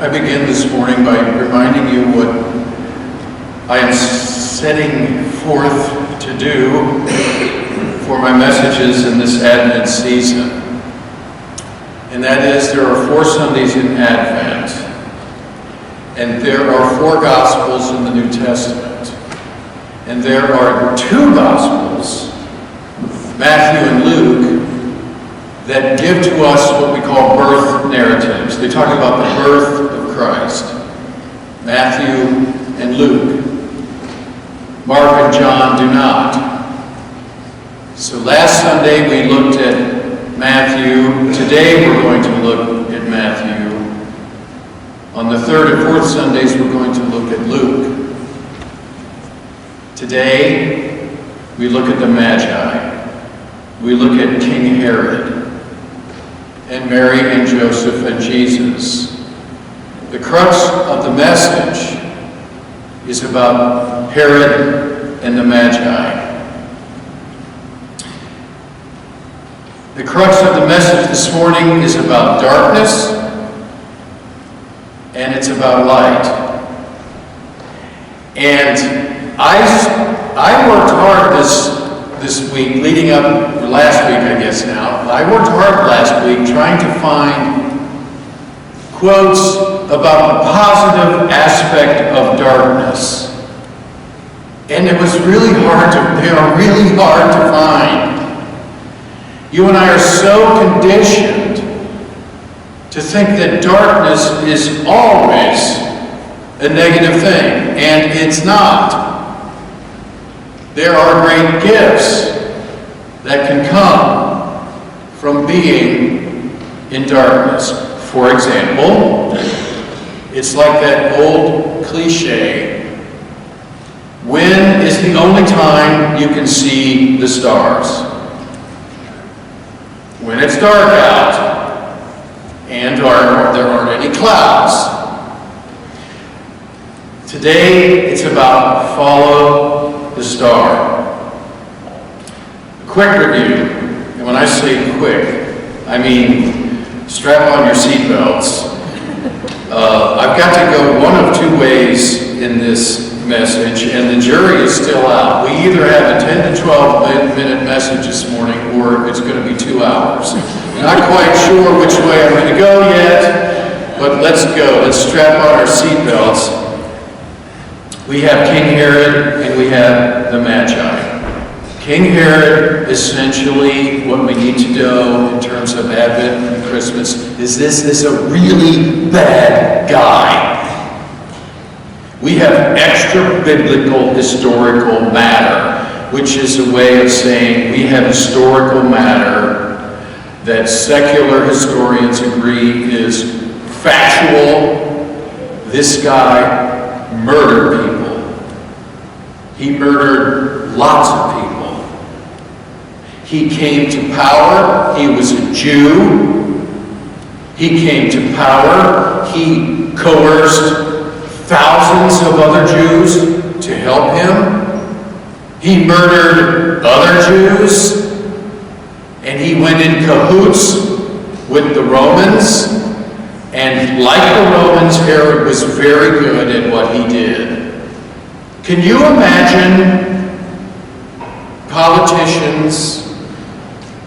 I begin this morning by reminding you what I am setting forth to do for my messages in this Advent season. And that is, there are 4 Sundays in Advent, and there are 4 Gospels in the New Testament. And there are 2 Gospels, Matthew and Luke, that give to us what we call birth narratives. They talk about the birth of Christ. Matthew and Luke. Mark and John do not. So last Sunday we looked at Matthew. Today we're going to look at Matthew. On the 3rd and 4th Sundays we're going to look at Luke. Today we look at the Magi. We look at King Herod and Mary and Joseph and Jesus. The crux of the message is about Herod and the Magi. The crux of the message this morning is about darkness, and it's about light. And I worked hard this week, leading up, or last week I guess now, I worked hard last week trying to find quotes about the positive aspect of darkness. And it was really hard they are really hard to find. You and I are so conditioned to think that darkness is always a negative thing, and it's not. There are great gifts that can come from being in darkness. For example, it's like that old cliche, when is the only time you can see the stars? When it's dark out and there aren't any clouds. Today, it's about follow the star. A quick review, and when I say quick, I mean strap on your seatbelts. I've got to go one of 2 ways in this message, and the jury is still out. We either have a 10 to 12 minute message this morning, or it's going to be 2 hours. Not quite sure which way I'm going to go yet, but let's go. Let's strap on our seatbelts. We have King Herod and we have the Magi. King Herod, essentially, what we need to know in terms of Advent and Christmas is this is a really bad guy. We have extra-biblical historical matter, which is a way of saying we have historical matter that secular historians agree is factual. This guy murdered people. He murdered lots of people. He came to power. He was a Jew. He came to power. He coerced thousands of other Jews to help him. He murdered other Jews. And he went in cahoots with the Romans. And like the Romans, Herod was very good at what he did. Can you imagine politicians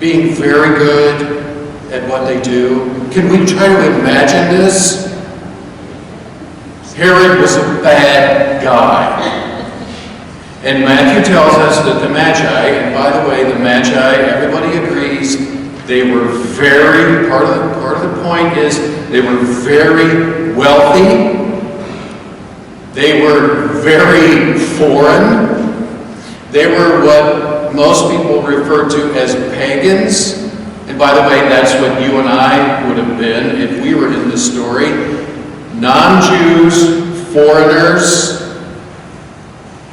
being very good at what they do? Can we try to imagine this? Herod was a bad guy. And Matthew tells us that the Magi, and by the way, the Magi, everybody agrees, they were very, part of the point is, they were very wealthy. They were very foreign. They were what most people refer to as pagans. And by the way, that's what you and I would have been if we were in this story. Non-Jews, foreigners,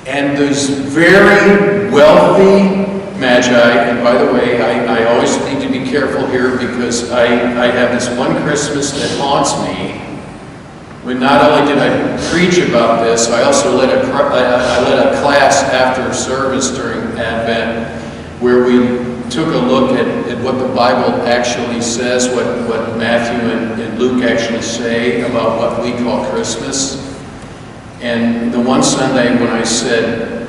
and those very wealthy Magi. And by the way, I always need to be careful here because I have this one Christmas that haunts me. When not only did I preach about this, I also led a class after service during Advent where we took a look at what the Bible actually says, what Matthew and Luke actually say about what we call Christmas. And the one Sunday when I said,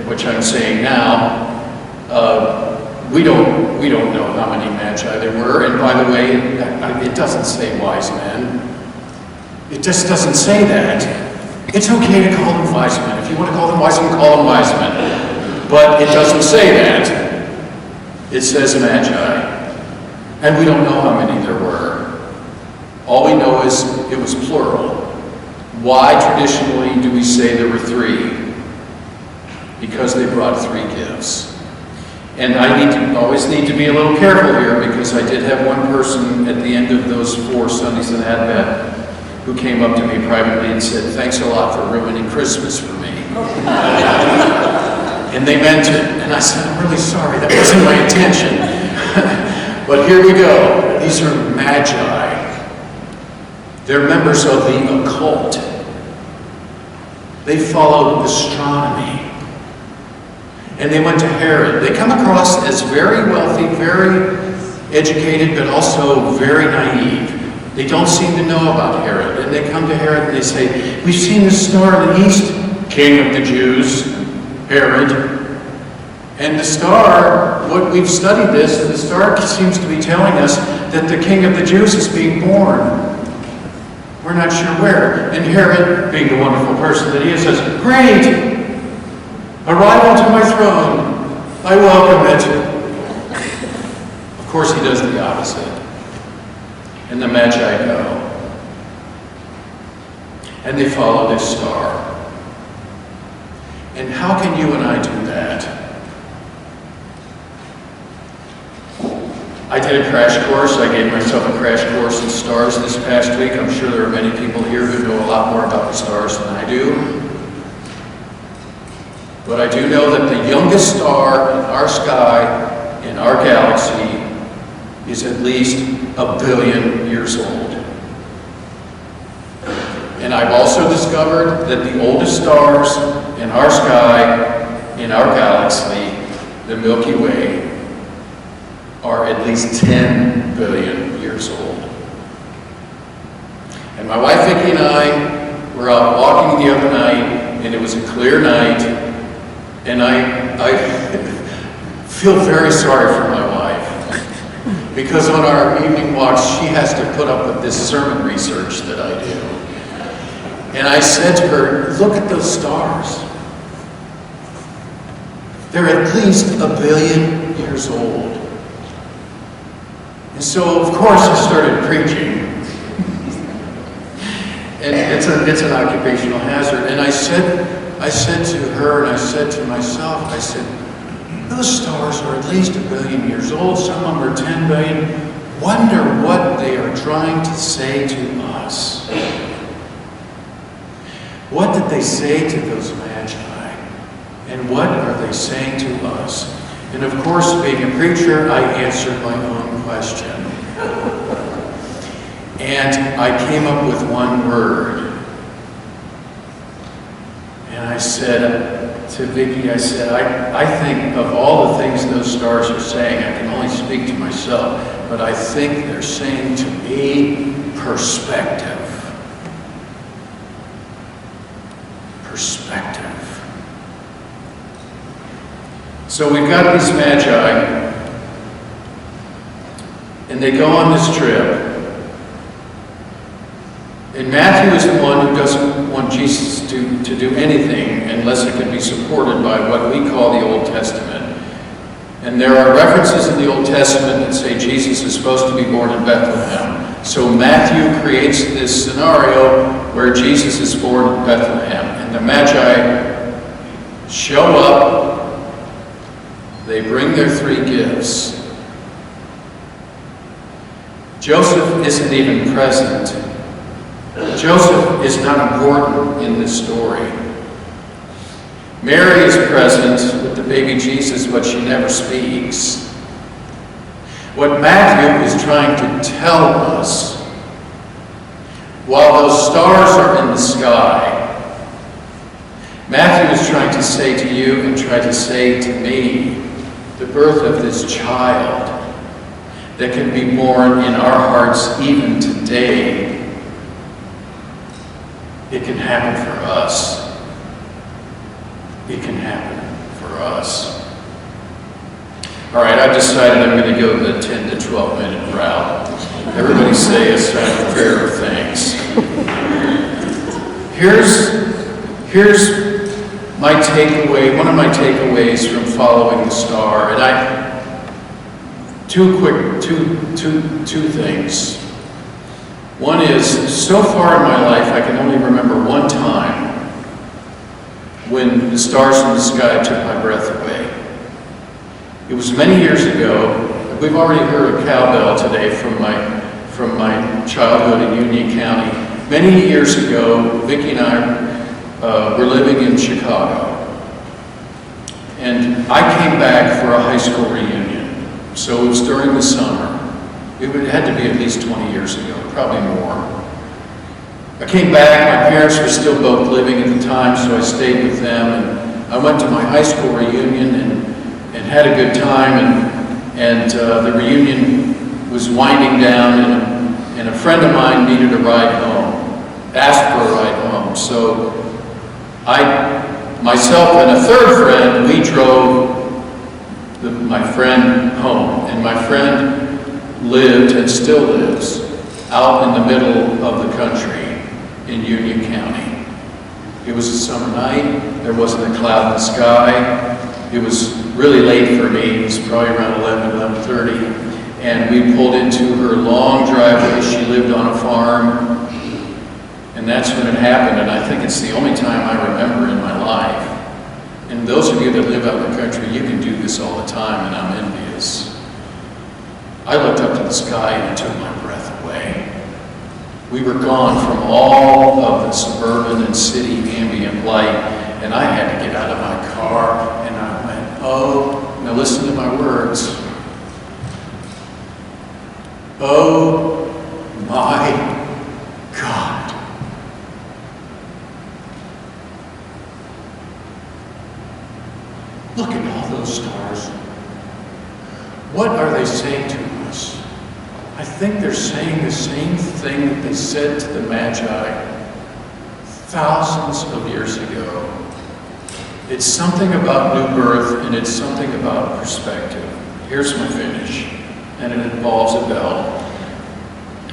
which I'm saying now, we don't know how many magi there were. And by the way, it doesn't say wise men. It just doesn't say that. It's okay to call them wise men. If you want to call them wise men, call them wise men. But it doesn't say that. It says magi. And we don't know how many there were. All we know is it was plural. Why traditionally do we say there were three? Because they brought three gifts. And I always need to be a little careful here, because I did have one person at the end of those 4 Sundays in Advent who came up to me privately and said, "Thanks a lot for ruining Christmas for me." And they meant it. And I said, "I'm really sorry, that wasn't my intention." But here we go. These are magi. They're members of the occult. They followed astronomy. And they went to Herod. They come across as very wealthy, very educated, but also very naive. They don't seem to know about Herod. And they come to Herod and they say, "We've seen the star in the east, King of the Jews, Herod." And the star, what we've studied this, the star seems to be telling us that the King of the Jews is being born. We're not sure where. And Herod, being the wonderful person that he is, says, "Great! Arrival to my throne. I welcome it." Of course, he does the opposite. And the magi go. And they follow this star. And how can you and I do that? I did a crash course. I gave myself a crash course in stars this past week. I'm sure there are many people here who know a lot more about the stars than I do. But I do know that the youngest star in our sky, in our galaxy, is at least 1 billion years old. And I've also discovered that the oldest stars in our sky, in our galaxy, the Milky Way, are at least 10 billion years old. And my wife Vicki and I were out walking the other night, and it was a clear night. And I feel very sorry for my wife, because on our evening walks, she has to put up with this sermon research that I do. And I said to her, "Look at those stars. They're at least 1 billion years old." And so, of course, I started preaching. And it's an occupational hazard. And I said to her, and I said to myself, I said, "Those stars are at least 1 billion years old. Some of them are 10 billion. Wonder what they are trying to say to us." What did they say to those magi? And what are they saying to us? And of course, being a preacher, I answered my own question. And I came up with one word. And I said to Vicki, I said, I think of all the things those stars are saying, I can only speak to myself, but I think they're saying to me, perspective. Perspective. So we've got these magi, and they go on this trip. And Matthew is the one who doesn't want Jesus to do anything unless it can be supported by what we call the Old Testament. And there are references in the Old Testament that say Jesus is supposed to be born in Bethlehem. So Matthew creates this scenario where Jesus is born in Bethlehem. And the Magi show up. They bring their 3 gifts. Joseph isn't even present. Joseph is not important in this story. Mary is present with the baby Jesus, but she never speaks. What Matthew is trying to tell us, while those stars are in the sky, Matthew is trying to say to you and try to say to me the birth of this child that can be born in our hearts even today, it can happen for us. It can happen for us. All right, I've decided I'm going to go the 10 to 12 minute route. Everybody say a silent prayer of thanks. Here's my takeaway, one of my takeaways from following the star, and two things. One is, so far in my life, I can only remember one time when the stars in the sky took my breath away. It was many years ago. We've already heard a cowbell today from my childhood in Union County. Many years ago, Vicki and I were living in Chicago. And I came back for a high school reunion. So it was during the summer. It had to be at least 20 years ago, probably more. I came back, my parents were still both living at the time, so I stayed with them. And I went to my high school reunion and had a good time. And the reunion was winding down, and a friend of mine needed a ride home, asked for a ride home. So myself and a third friend, we drove my friend home. And my friend lived and still lives out in the middle of the country in Union County. It was a summer night. There wasn't a cloud in the sky. It was really late for me. It was probably around 11:30. And we pulled into her long driveway. She lived on a farm. And that's when it happened. And I think it's the only time I remember in my life. And those of you that live out in the country, you can do this all the time, and I'm envious. I looked up to the sky and it took my breath away. We were gone from all of the suburban and city ambient light, and I had to get out of my car, and I went, oh, now listen to my words. Oh my God. Look at all those stars. What are they saying to us? I think they're saying the same thing that they said to the Magi thousands of years ago. It's something about new birth, and it's something about perspective. Here's my finish, and it involves a bell.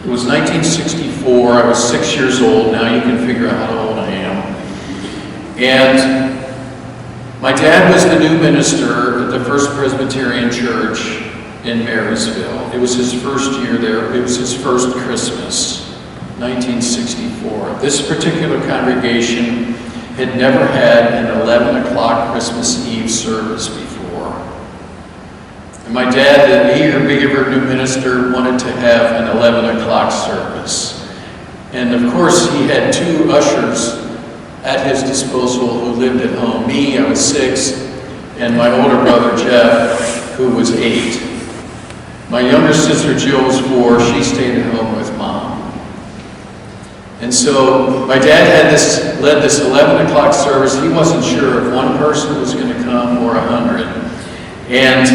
It was 1964. I was 6 years old. Now you can figure out how old I am. And my dad was the new minister at the First Presbyterian Church in Marysville. It was his first year there. It was his first Christmas, 1964. This particular congregation had never had an 11 o'clock Christmas Eve service before. And my dad, the eager new minister, wanted to have an 11 o'clock service. And of course, he had two ushers at his disposal who lived at home. Me, I was 6, and my older brother, Jeff, who was 8. My younger sister, Jill, was 4. She stayed at home with Mom. And so my dad led this 11 o'clock service. He wasn't sure if one person was going to come or 100. And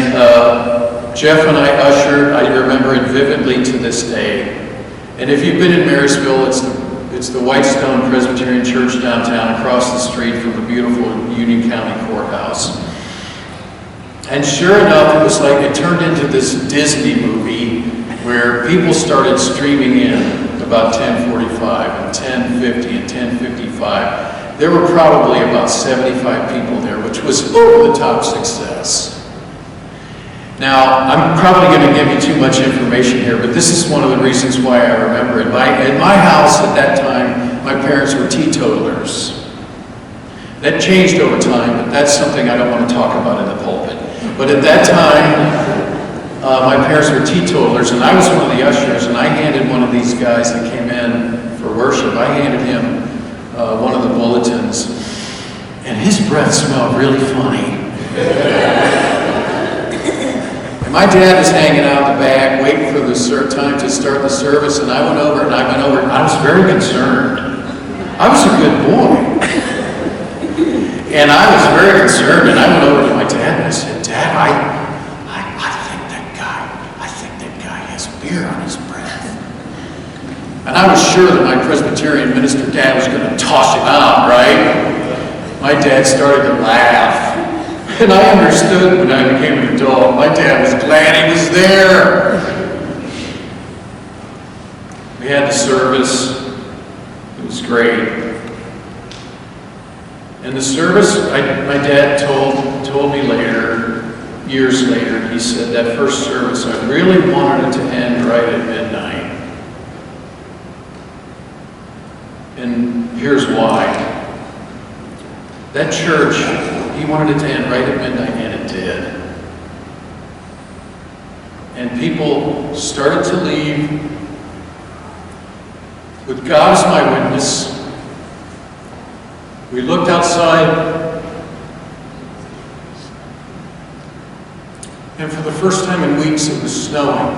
Jeff and I ushered. I remember it vividly to this day. And if you've been in Marysville, it's the Whitestone Presbyterian Church downtown, across the street from the beautiful Union County Courthouse. And sure enough, it was like it turned into this Disney movie where people started streaming in about 10:45 and 10:50 and 10:55. There were probably about 75 people there, which was over-the-top success. Now, I'm probably going to give you too much information here, but this is one of the reasons why I remember it. In my house at that time, my parents were teetotalers. That changed over time, but that's something I don't want to talk about in the pulpit. But at that time, my parents were teetotalers, and I was one of the ushers, and I handed one of these guys that came in for worship, I handed him one of the bulletins, and his breath smelled really funny. And my dad was hanging out in the back, waiting for the time to start the service, and I went over, and I was very concerned. I was a good boy. And I was very concerned, and I went over to my dad, and I said, Dad, I was sure that my Presbyterian minister dad was going to toss him out, right? My dad started to laugh. And I understood when I became an adult. My dad was glad he was there. We had the service. It was great. And the service, my dad told me later, years later, he said that first service, I really wanted it to end right at midnight. And here's why. That church, he wanted it to end right at midnight, and it did. And people started to leave with God as my witness. We looked outside, and for the first time in weeks it was snowing.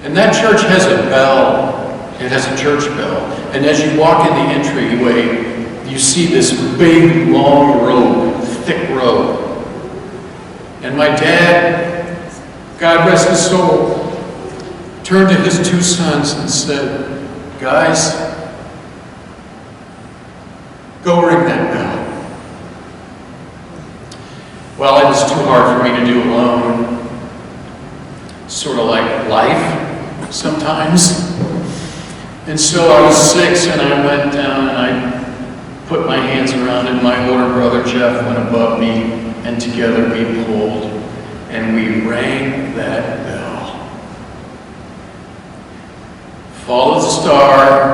And that church has a bell. It has a church bell. And as you walk in the entryway, you see this big, long robe, thick robe. And my dad, God rest his soul, turned to his two sons and said, guys, go ring that bell. Well, it was too hard for me to do alone. Sort of like life sometimes. And so I was 6 and I went down and I put my hands around it. My older brother Jeff went above me, and together we pulled and we rang that bell. Follow the star,